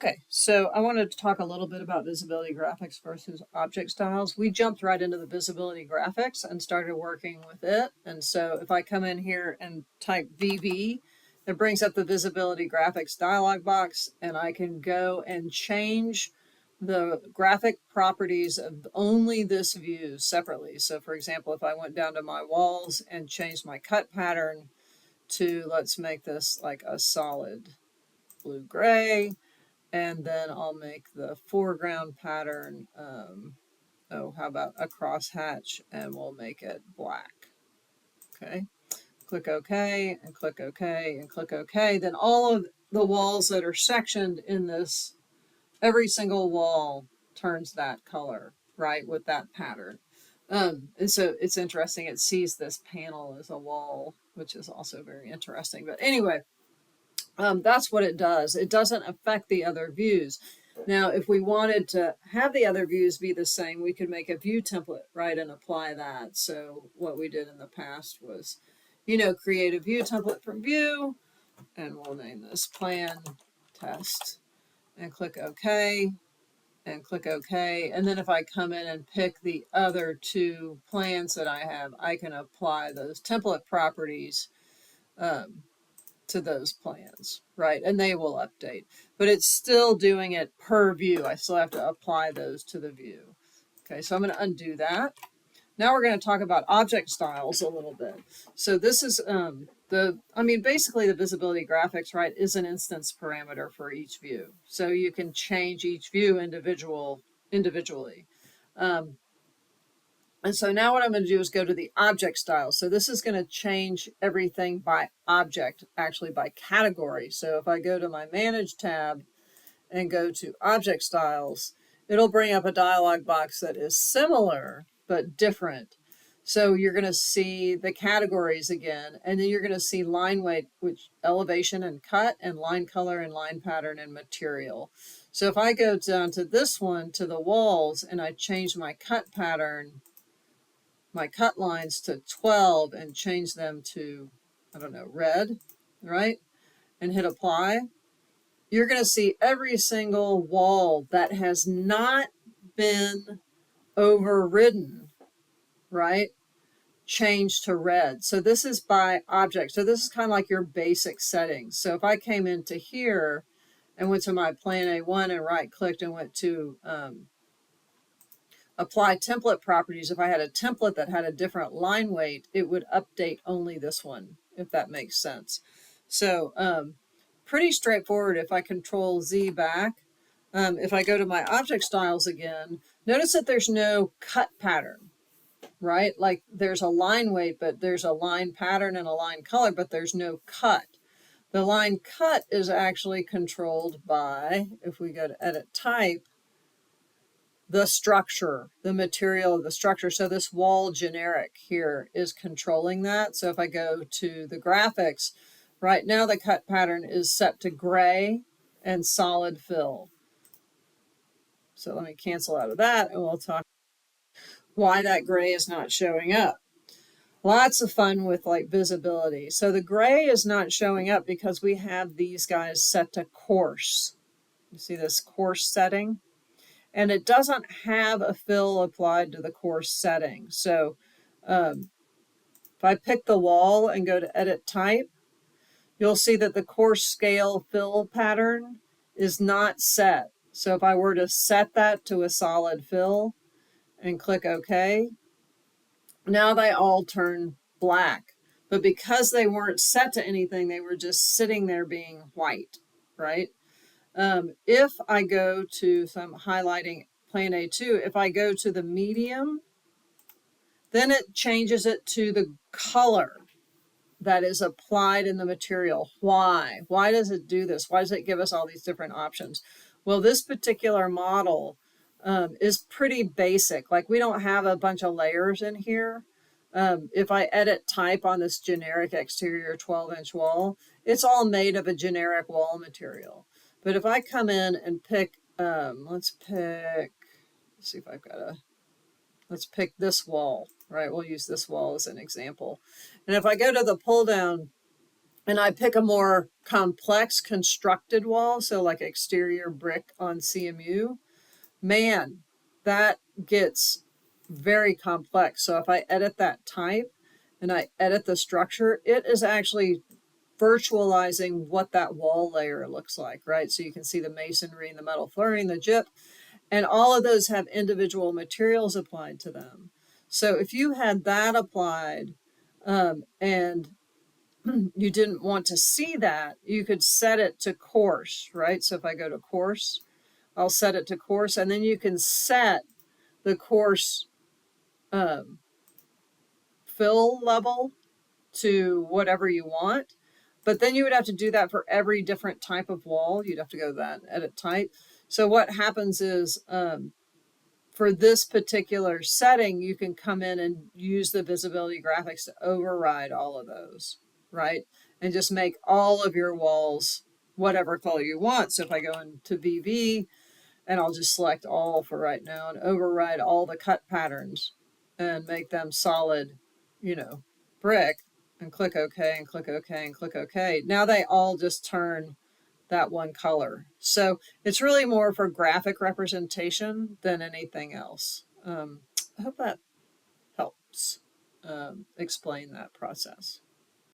Okay, so I wanted to talk a little bit about visibility graphics versus object styles. We jumped right into the visibility graphics and started working with it. And so if I come in here and type VB, it brings up the visibility graphics dialog box, and I can go and change the graphic properties of only this view separately. So for example, if I went down to my walls and changed my cut pattern to, let's make this like a solid blue gray, and then I'll make the foreground pattern, how about a crosshatch, and we'll make it black. Okay, click OK, and click OK, and click OK. Then all of the walls that are sectioned in this, every single wall turns that color, right, with that pattern. And so it's interesting, it sees this panel as a wall, which is also very interesting. But anyway, that's what it does. It doesn't affect the other views. Now, if we wanted to have the other views be the same, we could make a view template, right, and apply that. So what we did in the past was, create a view template from view, and we'll name this plan test, and click OK, and click OK. And then if I come in and pick the other two plans that I have, I can apply those template properties to those plans, right? And they will update, but it's still doing it per view. I still have to apply those to the view. Okay, so I'm going to undo that. Now we're going to talk about object styles a little bit. So this is basically the visibility graphics, right, is an instance parameter for each view. So you can change each view individually. And so now what I'm going to do is go to the object style. So this is going to change everything by object, actually by category. So if I go to my Manage tab and go to Object Styles, it'll bring up a dialog box that is similar but different. So you're going to see the categories again, and then you're going to see line weight, which elevation and cut, and line color and line pattern and material. So if I go down to this one, to the walls, and I change my cut pattern, my cut lines to 12 and change them to, I don't know, red, right? And hit apply. You're going to see every single wall that has not been overridden, right, change to red. So this is by object. So this is kind of like your basic settings. So if I came into here and went to my plan A1 and right clicked and went to apply template properties, if I had a template that had a different line weight, it would update only this one, if that makes sense. So pretty straightforward. If I control Z back, if I go to my object styles again, notice that there's no cut pattern, right? Like there's a line weight, but there's a line pattern and a line color, but there's no cut. The line cut is actually controlled by, if we go to edit type, the structure, the material of the structure. So this wall generic here is controlling that. So if I go to the graphics, right now the cut pattern is set to gray and solid fill. So let me cancel out of that and we'll talk why that gray is not showing up. Lots of fun with like visibility. So the gray is not showing up because we have these guys set to coarse. You see this coarse setting? And it doesn't have a fill applied to the coarse setting. So if I pick the wall and go to edit type, you'll see that the coarse scale fill pattern is not set. So if I were to set that to a solid fill and click OK, now they all turn black. But because they weren't set to anything, they were just sitting there being white, right? If I go to, so I'm highlighting plan A2, if I go to the medium, then it changes it to the color that is applied in the material. Why? Why does it do this? Why does it give us all these different options? Well, this particular model is pretty basic. Like we don't have a bunch of layers in here. If I edit type on this generic exterior 12-inch wall, it's all made of a generic wall material. But if I come in and pick, let's see if I've got let's pick this wall, right? We'll use this wall as an example. And if I go to the pull down and I pick a more complex constructed wall, so like exterior brick on CMU, man, that gets very complex. So if I edit that type and I edit the structure, it is actually virtualizing what that wall layer looks like, right? So you can see the masonry and the metal flooring, the gyp, and all of those have individual materials applied to them. So if you had that applied, and you didn't want to see that, you could set it to coarse, right? So if I go to coarse, I'll set it to coarse, and then you can set the coarse fill level to whatever you want. But then you would have to do that for every different type of wall. You'd have to go to that edit type. So what happens is, for this particular setting, you can come in and use the visibility graphics to override all of those, right? And just make all of your walls whatever color you want. So if I go into VV, and I'll just select all for right now and override all the cut patterns and make them solid, brick, and click OK and click OK and click OK. Now they all just turn that one color. So it's really more for graphic representation than anything else. I hope that helps explain that process.